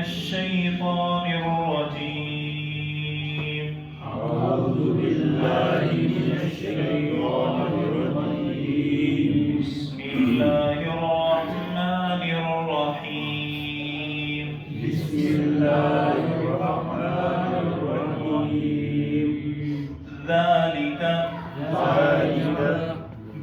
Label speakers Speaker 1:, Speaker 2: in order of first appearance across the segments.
Speaker 1: الشيطان الرجيم.
Speaker 2: أعوذ بالله من الشيطان الرجيم.
Speaker 1: بسم الله الرحمن الرحيم.
Speaker 2: بسم الله الرحمن الرحيم.
Speaker 1: ذلك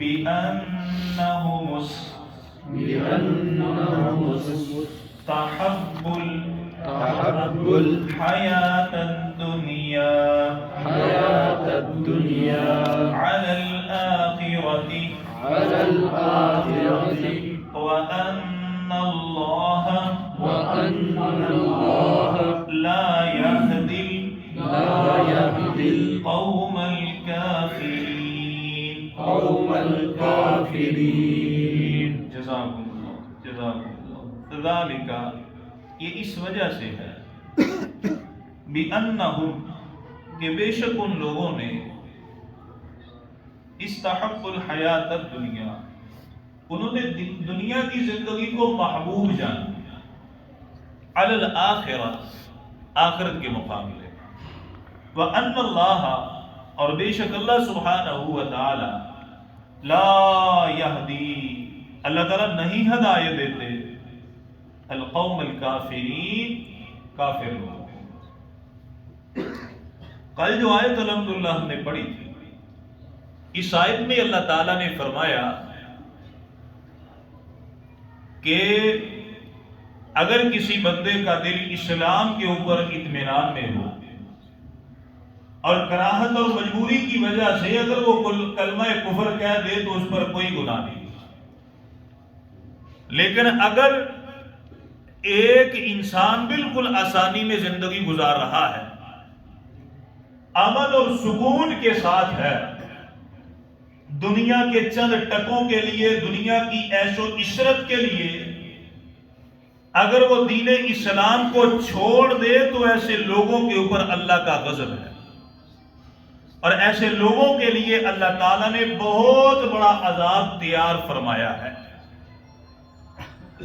Speaker 1: بأنهم استحبوا الحياة الدنيا على الآخرة وأن الله لا يهدي القوم الكافرين. جزاکم اللہ. ذالک یہ اس وجہ سے ہے بِأَنَّهُمْ کہ بے شک ان لوگوں نے استحب الحیات الدنیا انہوں نے دنیا کی زندگی کو محبوب جانا علی الآخرہ آخرت کے مقابلے وَأَنَّ اللَّهَ اور بے شک اللہ سبحانہ وتعالی لا یہدی اللہ تعالیٰ نہیں ہدایت دیتے القوم الکافرین کافر لوگ. کل جو آیت الحمدللہ ہم نے پڑھی تھی اس آیت میں اللہ تعالیٰ نے فرمایا کہ اگر کسی بندے کا دل اسلام کے اوپر اطمینان میں ہو اور کراہت اور مجبوری کی وجہ سے اگر وہ کلمہ کفر کہہ دے تو اس پر کوئی گناہ نہیں، لیکن اگر ایک انسان بالکل آسانی میں زندگی گزار رہا ہے، امن اور سکون کے ساتھ ہے، دنیا کے چند ٹکوں کے لیے، دنیا کی عیش و عشرت کے لیے اگر وہ دین اسلام کو چھوڑ دے تو ایسے لوگوں کے اوپر اللہ کا غضب ہے، اور ایسے لوگوں کے لیے اللہ تعالیٰ نے بہت بڑا عذاب تیار فرمایا ہے.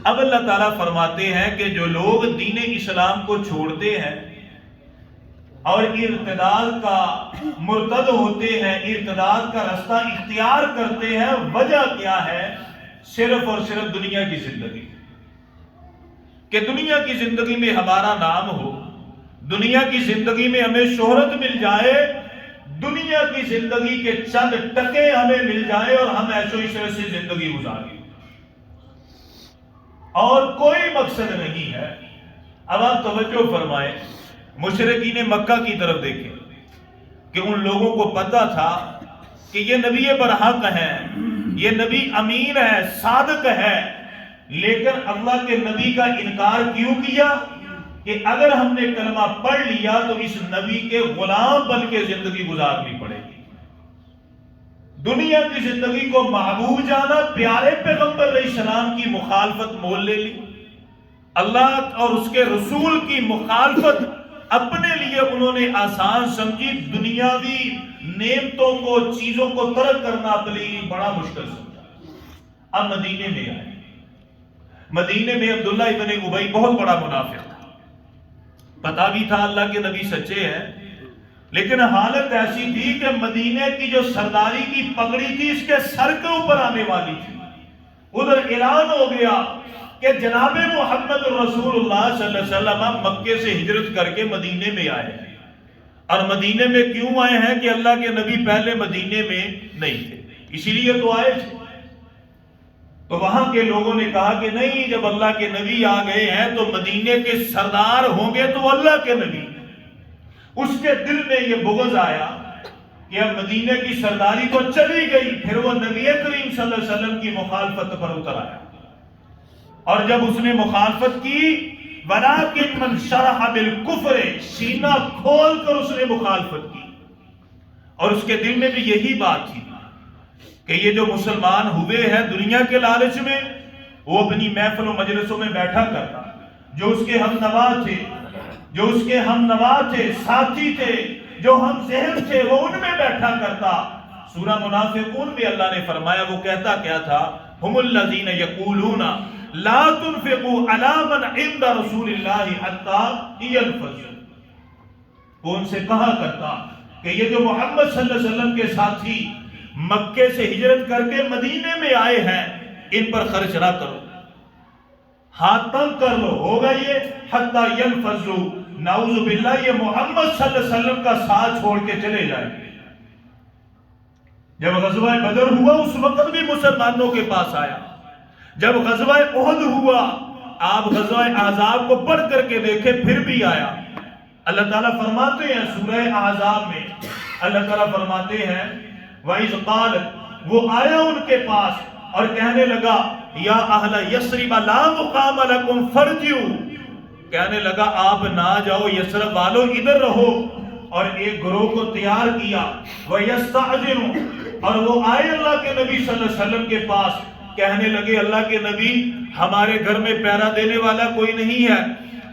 Speaker 1: اب اللہ تعالیٰ فرماتے ہیں کہ جو لوگ دین اسلام کو چھوڑتے ہیں اور ارتداد کا مرتد ہوتے ہیں، ارتداد کا رستہ اختیار کرتے ہیں، وجہ کیا ہے؟ صرف اور صرف دنیا کی زندگی، کہ دنیا کی زندگی میں ہمارا نام ہو، دنیا کی زندگی میں ہمیں شہرت مل جائے، دنیا کی زندگی کے چند ٹکے ہمیں مل جائے اور ہم ایسو عشرت سے زندگی گزاریں، اور کوئی مقصد نہیں ہے. اب آپ توجہ فرمائیں، مشرکین مکہ کی طرف دیکھیں کہ ان لوگوں کو پتا تھا کہ یہ نبی برحق ہیں، یہ نبی امین ہے، صادق ہے، لیکن اللہ کے نبی کا انکار کیوں کیا کہ اگر ہم نے کلمہ پڑھ لیا تو اس نبی کے غلام بن کے زندگی گزارنی پڑے گی. دنیا کی زندگی کو محبوب جانا، پیارے پیغمبر علیہ السلام کی مخالفت مول لے لی، اللہ اور اس کے رسول کی مخالفت اپنے لیے انہوں نے آسان سمجھی، دنیاوی نعمتوں کو، چیزوں کو ترک کرنا اپنے لیے بڑا مشکل سمجھا. اب مدینے میں آئے، مدینے میں عبداللہ ابن ابی بہت بڑا منافق تھا، پتا بھی تھا اللہ کے نبی سچے ہیں، لیکن حالت ایسی تھی کہ مدینے کی جو سرداری کی پگڑی تھی اس کے سر کے اوپر آنے والی تھی. ادھر اعلان ہو گیا کہ جناب محمد رسول اللہ صلی اللہ علیہ وسلم مکے سے ہجرت کر کے مدینے میں آئے ہیں. اور مدینے میں کیوں آئے ہیں کہ اللہ کے نبی پہلے مدینے میں نہیں تھے، اسی لیے تو آئے تھے. تو وہاں کے لوگوں نے کہا کہ نہیں، جب اللہ کے نبی آ گئے ہیں تو مدینے کے سردار ہوں گے تو اللہ کے نبی. اس کے دل میں یہ بغض آیا کہ اب مدینے کی سرداری تو چلی گئی، پھر وہ نبی کریم صلی اللہ علیہ وسلم کی مخالفت پر اتر آیا. اور جب اس نے مخالفت کی، وَلَٰكِن مَنْ شَرَحَ بِالْكُفْرِ، سینہ کھول کر اس نے مخالفت کی. اور اس کے دل میں بھی یہی بات تھی کہ یہ جو مسلمان ہوئے ہیں دنیا کے لالچ میں، وہ اپنی محفل و مجلسوں میں بیٹھا کرتا، جو اس کے ہم نوا تھے، ساتھی تھے، جو ہم ذہن تھے، وہ ان میں بیٹھا کرتا. سورہ منافقون میں اللہ نے فرمایا، وہ کہتا کیا تھا؟ ہم الذین یقولون لا تنفقوا علی من عند رسول اللہ حتی ينفذوا. وہ ان سے کہا کرتا کہ یہ جو محمد صلی اللہ علیہ وسلم کے ساتھی مکے سے ہجرت کر کے مدینے میں آئے ہیں ان پر خرچ نہ کرو، ہاتھ تنگ کر لو، ہوگا یہ حتی ينفذوا، نعوذ باللہ یہ محمد صلی اللہ علیہ وسلم کا ساتھ چھوڑ کے چلے جائیں گے. جب غزوہ بدر ہوا اس وقت بھی مسلمانوں کے پاس آیا. جب غزوہ احد ہوا آپ غزوہ احزاب کو پڑھ کر کے دیکھیں پھر بھی آیا. اللہ تعالیٰ فرماتے ہیں سورہ احزاب میں، اللہ تعالیٰ فرماتے ہیں وَإِذْ قَالَ، وہ آیا ان کے پاس اور کہنے لگا یا اہل یثرب لا مقام لکم فارجعوا، کہنے لگا آپ نہ جاؤ یثرب والوں ادھر رہو. اور ایک گروہ کو تیار کیا وَيَسْتَعْذِرُ، اور وہ آئے اللہ کے نبی صلی اللہ علیہ وسلم کے پاس کہنے لگے اللہ کے نبی ہمارے گھر میں پہرا دینے والا کوئی نہیں ہے،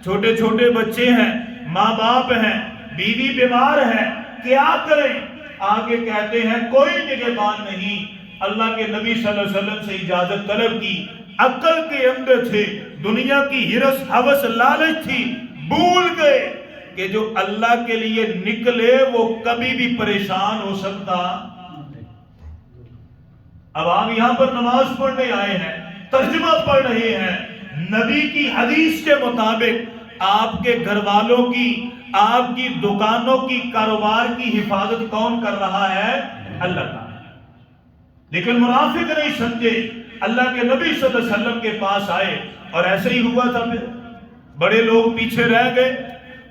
Speaker 1: چھوٹے چھوٹے بچے ہیں، ماں باپ ہیں، بیوی بیمار ہے، کیا کریں؟ آگے کہتے ہیں کوئی نگہبان نہیں. اللہ کے نبی صلی اللہ علیہ وسلم سے اجازت طلب کی، عقل کے اندر تھے، دنیا کی ہرس ہوس لالچ تھی، بھول گئے کہ جو اللہ کے لیے نکلے وہ کبھی بھی پریشان ہو سکتا. اب آپ یہاں پر نماز پڑھنے آئے ہیں، ترجمہ پڑھ رہے ہیں، نبی کی حدیث کے مطابق آپ کے گھر والوں کی، آپ کی دکانوں کی، کاروبار کی حفاظت کون کر رہا ہے؟ اللہ تعالیٰ. لیکن منافق نہیں سمجھے، اللہ کے نبی صلی اللہ علیہ وسلم کے پاس آئے اور ایسے ہی ہوا تھا. پھر بڑے لوگ پیچھے رہ گئے.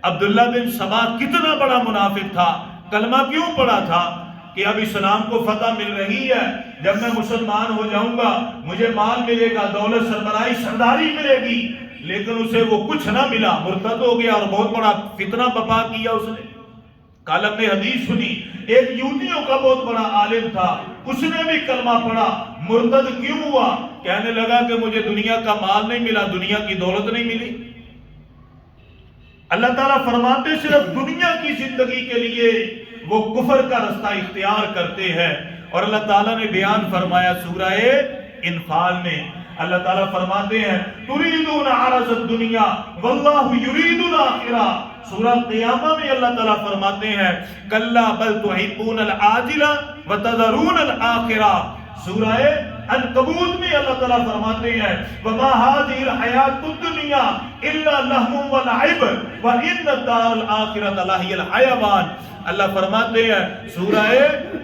Speaker 1: عبداللہ بن سبا کتنا بڑا منافق تھا، کلمہ کیوں پڑا تھا کہ اب اسلام کو فتح مل رہی ہے، جب میں مسلمان ہو جاؤں گا مجھے مال ملے گا، دولت، سربراہی، سرداری ملے گی. لیکن اسے وہ کچھ نہ ملا، مرتد ہو گیا اور بہت بڑا فتنہ برپا کیا اس نے. کل ہم نے حدیث سنی، ایک یہودیوں کا بہت بڑا عالم تھا، اس نے بھی کلمہ پڑھا. مرتد کیوں ہوا؟ کہنے لگا کہ مجھے دنیا کا مال نہیں ملا، دنیا کی دولت نہیں ملی. اللہ تعالیٰ فرماتے صرف دنیا کی زندگی کے لیے وہ کفر کا رستہ اختیار کرتے ہیں. اور اللہ تعالیٰ نے بیان فرمایا سورہ انفال میں، اللہ تعالیٰ فرماتے ہیں تُرِيدُونَ عَرَضَ الدُّنْيَا وَاللَّهُ يُرِيدُ الْآخِرَةَ. سورہ قیامہ میں اللہ تعالیٰ فرماتے ہیں كَلَّا بَلْ تُحِبُّونَ الْعَاجِلَةَ وَتَذَرُونَ الْآخِرَةَ. سورہ عنکبوت میں اللہ تعالیٰ فرماتے ہیں وَمَا هَذِهِ الْحَيَاةُ الدُّنْيَا إِلَّا لَهْوٌ وَلَعِبٌ وَإِنَّ الدَّارَ الْآخِرَةَ لَهِيَ الْحَيَوَانُ. اللہ فرماتے ہیں سورہ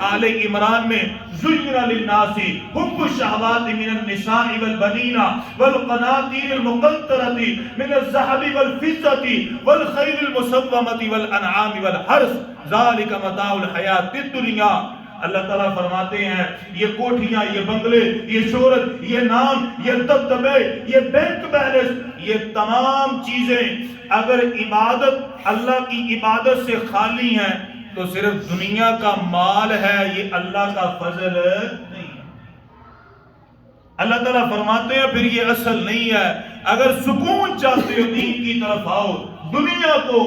Speaker 1: آل عمران میں زُيِّنَ لِلنَّاسِ حُبُّ الشَّهَوَاتِ مِنَ النِّسَاءِ وَالْبَنِينَ وَالْقَنَاطِيرِ الْمُقَنطَرَةِ مِنَ الذَّهَبِ وَالْفِضَّةِ وَالْخَيْلِ الْمُسَوَّمَةِ وَالْأَنْعَامِ وَالْحَرْثِ ذَلِكَ مَتَاعُ الْحَيَاةِ الدُّنْيَا. اللہ تعالیٰ فرماتے ہیں یہ کوٹھیاں، یہ بنگلے، یہ شہرت، یہ نام، یہ دبدبے، یہ بینک بیلنس، یہ تمام چیزیں اگر عبادت اللہ کی عبادت سے خالی ہیں تو صرف دنیا کا مال ہے، یہ اللہ کا فضل نہیں ہے. اللہ تعالیٰ فرماتے ہیں پھر یہ اصل نہیں ہے. اگر سکون چاہتے ہو دین کی طرف آؤ. دنیا کو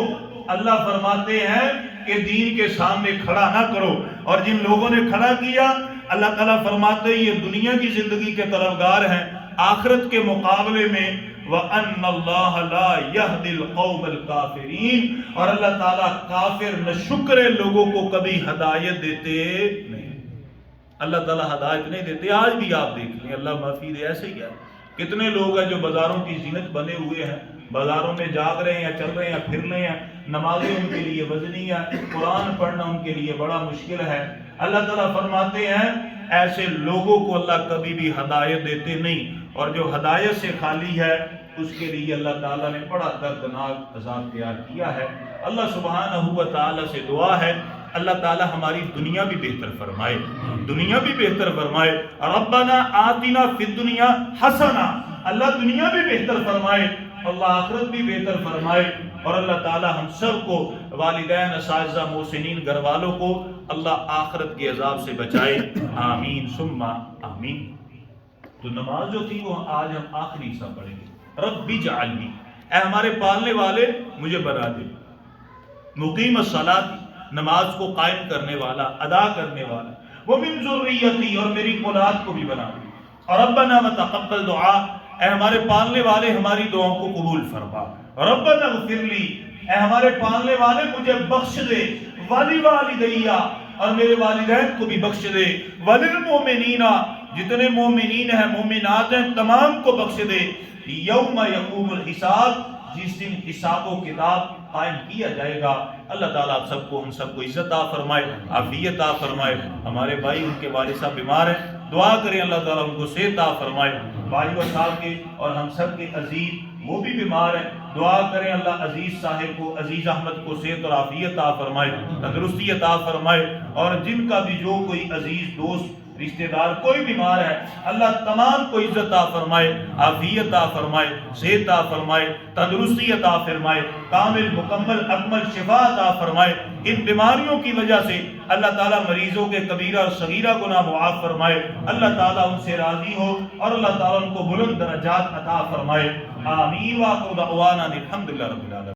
Speaker 1: اللہ فرماتے ہیں کہ دین کے سامنے کھڑا نہ کرو. اور جن لوگوں نے کھڑا کیا اللہ تعالیٰ فرماتے ہیں یہ دنیا کی زندگی کے طلبگار ہیں، آخرت کے مقابلے میں وَأَنَّ اللَّهَ لَا يَهْدِي الْقَوْمَ الْكَافِرِينَ. اور اللہ تعالیٰ کافر نشکر لوگوں کو کبھی ہدایت دیتے نہیں. اللہ تعالیٰ ہدایت نہیں دیتے. آج بھی آپ دیکھ لیں اللہ معافی دے ایسے ہی ہے. کتنے لوگ ہیں جو بازاروں کی زینت بنے ہوئے ہیں، بازاروں میں جاگ رہے ہیں، چل رہے ہیں، پھر رہے ہیں، نمازیں ان کے لیے وزنی ہے، قرآن پڑھنا ان کے لیے بڑا مشکل ہے. اللہ تعالیٰ فرماتے ہیں ایسے لوگوں کو اللہ کبھی بھی ہدایت دیتے نہیں. اور جو ہدایت سے خالی ہے اس کے لیے اللہ تعالیٰ نے بڑا دردناک عذاب تیار کیا ہے. اللہ سبحانہ و تعالیٰ سے دعا ہے اللہ تعالیٰ ہماری دنیا بھی بہتر فرمائے، دنیا بھی بہتر فرمائے. ربنا آتنا فی الدنیا حسنہ، اللہ دنیا بھی بہتر فرمائے، اللہ آخرت بھی بہتر فرمائے. اور اللہ تعالیٰ ہم سب کو، والدین، اساتذہ، محسنین، گھر والوں کو اللہ آخرت کے عذاب سے بچائے. آمین ثم آمین. تو نماز جو تھی وہ آج ہم آخری حصہ پڑھیں گے. رب اجعلنی، اے ہمارے پالنے والے مجھے بنا دے، مقیم الصلاۃ، نماز کو قائم کرنے والا، ادا کرنے والا، وہ من ذریتی، اور میری اولاد کو بھی بنا دے. اور ربنا وتقبل دعا، اے ہمارے پالنے والے ہماری دعاؤں کو قبول فرما. ربنا اغفر لی، اے ہمارے پالنے والے مجھے بخش دے. والدیہ، اور میرے والدین کو بھی بخش دے. وللمؤمنین، جتنے مومنین ہیں مومنات ہیں تمام کو بخش دے. یوم یقوم الحساب، جس دن حساب و کتاب قائم کیا جائے گا. اللہ تعالیٰ آپ سب کو، ہم سب کو عزت عطا فرمائے، عافیت عطا فرمائے. ہمارے بھائی، ان کے والد صاحب بیمار ہیں، دعا کریں اللہ تعالیٰ ان کو صحت عطا فرمائے. بھائی و صاحب کے اور ہم سب کے عزیز وہ بھی بیمار ہیں، دعا کریں اللہ عزیز صاحب کو، عزیز احمد کو صحت اور عافیت عطا فرمائے، تندرستی عطا فرمائے. اور جن کا بھی جو کوئی عزیز دوست رشتہ دار کوئی بیمار ہے، اللہ تمام کو عزت عطا فرمائے، عافیت عطا فرمائے، صحت عطا فرمائے، تندرستی عطا فرمائے، کامل مکمل اکمل شفا عطا فرمائے. ان بیماریوں کی وجہ سے اللہ تعالیٰ مریضوں کے کبیرہ اور صغیرہ گناہ معاف فرمائے. اللہ تعالیٰ ان سے راضی ہو اور اللہ تعالیٰ ان کو بلند درجات عطا فرمائے. آمین. وآخر دعوانا الحمدللہ رب العالمین.